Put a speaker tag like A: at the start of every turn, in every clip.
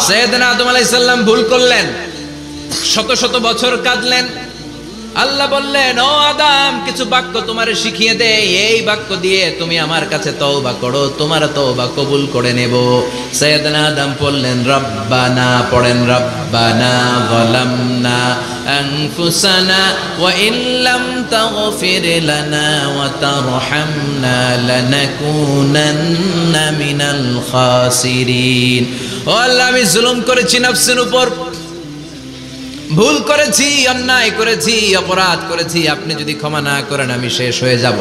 A: সাইয়েদনা আদম আলাইহিস সালাম ভুল করলেন, শত শত বছর কাঁদলেন। আল্লাহ বললেন, ও আদম, কিছু বাক্য তোমারে শিখিয়ে দেই, এই বাক্য দিয়ে তুমি আমার কাছে তওবা করো, তোমার তওবা কবুল করে নেব। সাইয়েদনা আদম বললেন, রব্বানা, পড়েন, রব্বানা যালামনা আনফুসানা ওয়া ইল্লাম তাগফির লানা ওয়া তারহামনা লানাকুনান্না মিনাল খাসিরিন। ও আল্লাহ, আমি জুলুম করেছি নফসের উপর, ভুল করেছি, অন্যায় করেছি, অপরাধ করেছি, আপনি যদি ক্ষমা না করেন আমি শেষ হয়ে যাব।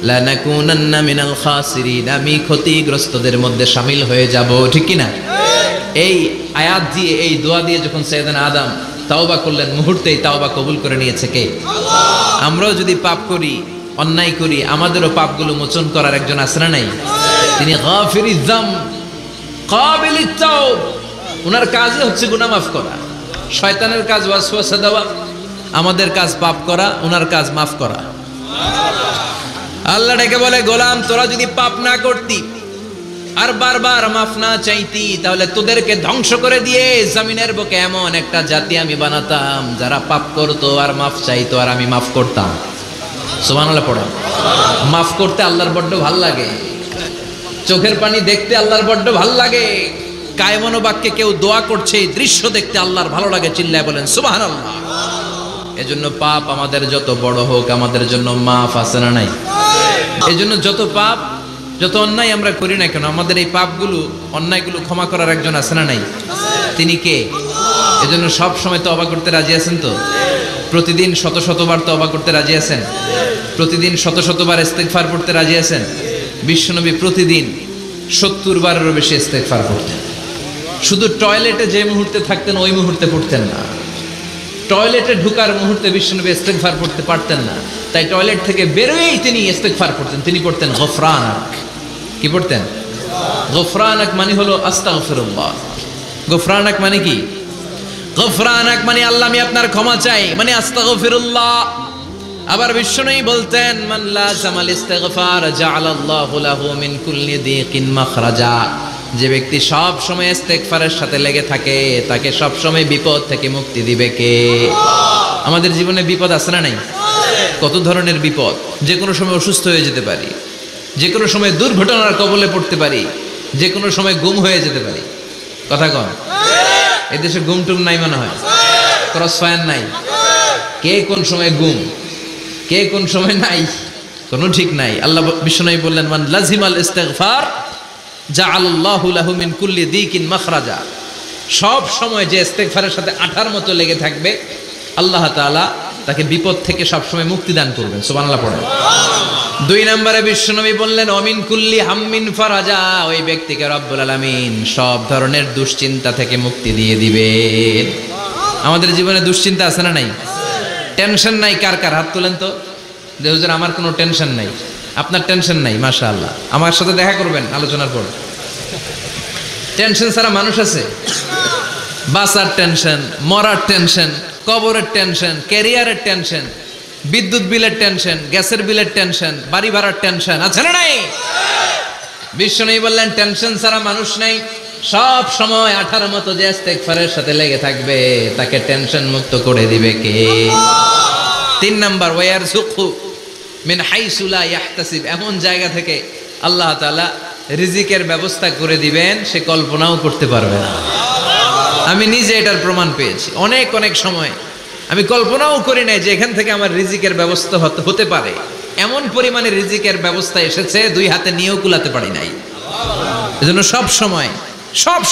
A: লানাকুনান্না মিনাল খাসিরিন, আমি ক্ষতিগ্রস্তদের মধ্যে শামিল হয়ে যাব। ঠিক কি না? এই আয়াত দিয়ে, এই দোয়া দিয়ে যখন সাইয়েদনা আদম তাওবা করলেন, মুহূর্তেই তাওবা কবুল করে নিয়েছে কে? আল্লাহ। আমরাও যদি পাপ করি, অন্যায় করি, আমাদেরও পাপগুলো মোচন করার একজন আছে না নাই? তিনি গাফিরিয যাম কাবিলিত তাওব। ওনার কাজই হচ্ছে গুনাহ মাফ করা। শয়তানের কাজ ওয়াসওয়াসা দেওয়া, আমাদের কাজ পাপ করা, ওনার কাজ মাফ করা। আল্লাহ ডেকে বলে, গোলাম, তোরা যদি পাপ না করতি আর বারবার মাফ না চাইতি, তাহলে তোদেরকে ধ্বংস করে দিয়ে জমিনের বুকে এমন একটা জাতি আমি বানাতাম যারা পাপ করতো আর মাফ চাইতো, আর আমি মাফ করতাম। সুবহানাল্লাহ পড়ো। মাফ করতে আল্লাহর বড্ড ভাল লাগে, চোখের পানি দেখতে আল্লাহর বড্ড ভাল লাগে, কায়মন বাক্যে কেউ দোয়া করছে এই দৃশ্য দেখতে আল্লাহর ভালো লাগে, চিল্লায় বলেন সুবহানাল্লাহ। এজন্য পাপ আমাদের যত বড় হোক, আমাদের জন্য মাফ আছে না নাই? এজন্য যত পাপ, যত অন্যায় আমরা করি না কেন, আমাদের এই পাপগুলো, অন্যায়গুলো ক্ষমা করার একজন আছে না নাই? তিনি কে? এজন্য সব সময় তওবা করতে রাজি আছেন তো? প্রতিদিন শত শতবার তওবা করতে রাজি আছেন? প্রতিদিন শত শতবার ইস্তেগফার পড়তে রাজি আছেন? বিশ্বনবী প্রতিদিন 70 বারেরও বেশি ইস্তেগফার পড়তেন। শুধু টয়লেটে যে মুহূর্তে থাকতেন ওই মুহূর্তে পড়তেন না, টয়লেটে ঢুকার মুহূর্তে বিশ্বনবী ইস্তেগফার পড়তে পারতেন না, তাই টয়লেট থেকে বেরোয়েই তিনি ইস্তেগফার পড়তেন। তিনি পড়তেন গফরানাক। কি পড়তেন? গফরানাক মানে হলো আস্তাগফিরুল্লাহ। গফরানাক মানে কি? গফরানাক মানে আল্লাহ, আমি আপনার ক্ষমা চাই, মানে আস্তাগফিরুল্লাহ। আবার বিশ্বনবী বলতেন, মান লাযামাল ইস্তিগফার জাআলাল্লাহু লাহু মিন কুল্লি দিকিন মাখরাজা। যে ব্যক্তি সব সময় ইস্তেগফারের সাথে লেগে থাকে, তাকে সব সময় বিপদ থেকে মুক্তি দিবে কে? আমাদের জীবনে বিপদ আছে না নাই? কত ধরনের বিপদ। যে কোনো সময় অসুস্থ হয়ে যেতে পারি, যে কোনো সময় দুর্ঘটনার কবলে পড়তে পারি, যে কোনো সময় গুম হয়ে যেতে পারি। কথা কন, এদেশে গুম টুম নাই মনে হয়, ক্রস ফায়ার নাই, কে কোন সময় গুম, কে কোন সময় নাই, কোনো ঠিক নাই। আল্লাহ বিশ্বনবী বললেন, মান লাজিমাল ইস্তিগফার জাআলাল্লাহু লাহু মিন কুল্লি দিকিন মাখরাজা। সব সময় যে ইস্তেগফারের সাথে আঠার মতো লেগে থাকবে, আল্লাহ তাআলা তাকে বিপদ থেকে সব সময় মুক্তি দান করবেন। সুবহানাল্লাহ পড়েন। 2 নম্বরে বিশ্বনবী বললেন, অমিন কুল্লি হাম্মিন ফারাজা। ওই ব্যক্তিকে রব্বুল আলামিন সব ধরনের দুশ্চিন্তা থেকে মুক্তি দিয়ে দিবেন। আমাদের জীবনে দুশ্চিন্তা আছে না নাই? টেনশন নাই কার কার? হাত তোলেন তো, যে হুজুর আমার কোনো টেনশন নাই। আপনার টেনশন নাই, মাশাআল্লাহ। আমার সাথে দেখা করবেন আলোচনার পর। টেনশন ছাড়া মানুষ আছে? বাসার টেনশন, মরার টেনশন, কবরের টেনশন, ক্যারিয়ারের টেনশন, বিদ্যুৎ বিলের টেনশন, গ্যাসের বিলের টেনশন, বাড়ি ভাড়ার টেনশন আছে না নাই? বিশ্বনবী বললেন, টেনশন ছাড়া মানুষ নাই। সব সময় 18 মতো যে ইস্তেগফারের সাথে লেগে থাকবে, তাকে টেনশন মুক্ত করে দিবে কে? 3 নাম্বার, ওয়ারযুকহু মিন হাইসু লা ইয়াহতাসিব। এমন জায়গা থেকে আল্লাহ তাআলা রিজিকের ব্যবস্থা করে দিবেন, সে কল্পনাও করতে পারবে না। আমি নিজে এটার প্রমাণ পেয়েছি। অনেক অনেক সময় আমি কল্পনাও করি নাই যে এখান থেকে আমার রিজিকের ব্যবস্থা হতে পারে। এমন পরিমাণে রিজিকের ব্যবস্থা এসেছে, 2 হাতে নিয়েও কুলাতে পারি নাই। এজন্য সব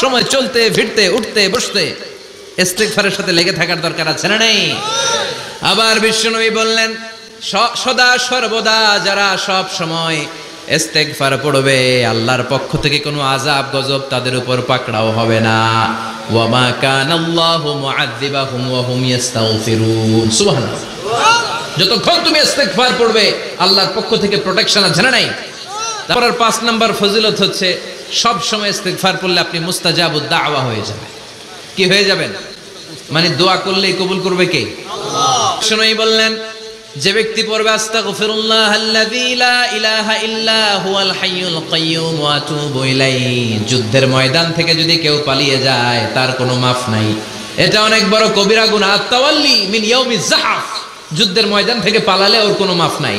A: সময় চলতে ফিরতে, উঠতে বসতে ইস্তেগফারের সাথে লেগে থাকার দরকার আছে না নাই? আবার বিশ্বনবী বললেন, সদা সর্বদা যারা সব সময় ইস্তেগফার পড়বে, আল্লাহর পক্ষ থেকে কোনো আযাব গজব তাদের উপর পাকড়াও হবে না। ওয়া মা কানাল্লাহু মুআযযিবাহুম ওয়া হুম ইস্তাগফিরুন। সুবহানাল্লাহ। যতক্ষণ তুমি ইস্তেগফার পড়বে, আল্লাহর পক্ষ থেকে প্রোটেকশন আছে না নাই? তারপর 5 নাম্বার ফজিলত হচ্ছে, সব সময় ইস্তেগফার পড়লে আপনি মুস্তাজাবুদ দাওয়া হয়ে যাবেন। কি হয়ে যাবেন? মানে দোয়া করলেই কবুল করবে কে? আল্লাহ। শুনেই বললেন, যে ব্যক্তি পড়বে আস্তাগফিরুল্লাহাল্লাযী লা ইলাহা ইল্লা হুয়াল হাইয়ুল কাইয়্যুম ওয়া আতুবু ইলাইহি, যুদ্ধের ময়দান থেকে যদি কেউ পালিয়ে যায় তার কোনো মাফ নাই। এটা অনেক বড় কবিরা গুনাহ। আত-তাওয়াল্লি মিন ইয়াউমিজ যাহফ, যুদ্ধের ময়দান থেকে পালালে ওর কোনো মাফ নাই।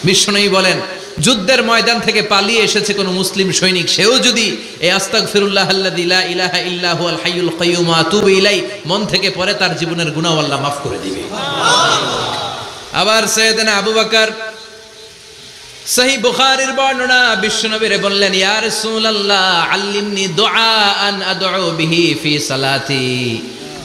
A: বিশ্বনবী বলেন, যুদ্ধের ময়দান থেকে পালিয়ে এসেছে কোনো মুসলিম সৈনিক, সেও যদি এই আস্তাগফিরুল্লাহাল্লাযী লা ইলাহা ইল্লা হুয়াল হাইয়ুল কাইয়্যুম ওয়া আতুবু ইলাইহি মন থেকে পড়ে, তার জীবনের গুনাহ আল্লাহ মাফ করে দিবে। আবার সাইয়েদনা আবু বকর, সহিহ বুখারীর বর্ণনা, বিশ্বনবীরে বললেন, ইয়া রাসূলুল্লাহ আল্লিমনি দুআআন আদউ বিহি ফি সালাতি।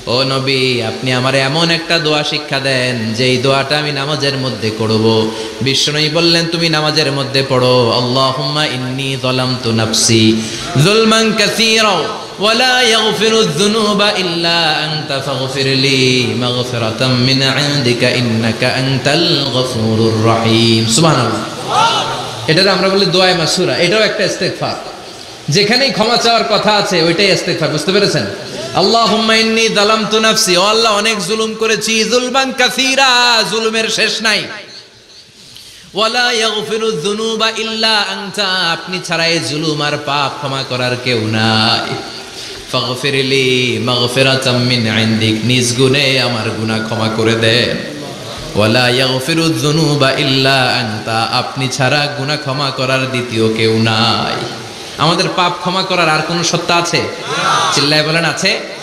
A: ও নবী, আপনি আমারে এমন একটা দোয়া শিক্ষা দেন যেই দোয়াটা আমি নামাজের মধ্যে করব। বিশ্বনবী বললেন, তুমি নামাজের মধ্যে পড়ো, আল্লাহুম্মা ইন্নী যালামতু নাফসি যুলমান কাসীরা ওয়ালা ইয়াগফিরুয যুনুবা ইল্লা আনতা ফাগফিরলি মাগফিরাতাম মিন ইনদিকা ইন্নাকা আনতাল গফুরুর রহিম। সুবহানাল্লাহ। এটার আমরা বলি দোয়া মাসুরা, এটাও একটা ইস্তেগফার। যেখানেই ক্ষমা চাওয়ার কথা আছে ওইটাই ইস্তেগফার। বুঝতে পেরেছেন? আল্লাহুম্মা ইন্নী যালামতু নাফসি, ও আল্লাহ অনেক জুলুম করেছি, যুলমান কাসীরা, জুলুমের শেষ নাই। ওয়ালা ইয়াগফিরুয যুনুবা ইল্লা আনতা, আপনি ছাড়া এই জুলুম আর পাপ ক্ষমা করার কেউ নাই। ফাগফিরলি মাগফিরাতাম মিন ইনদিক, নিজ গুণে আমার গুনাহ ক্ষমা করে দেন। ওয়ালা ইয়াগফিরুয যুনুবা ইল্লা আনতা, আপনি ছাড়া গুনাহ ক্ষমা করার দ্বিতীয় কেউ নাই। আমাদের পাপ ক্ষমা করার আর কোন সত্তা আছে? চিল্লায় বলেন, আছে?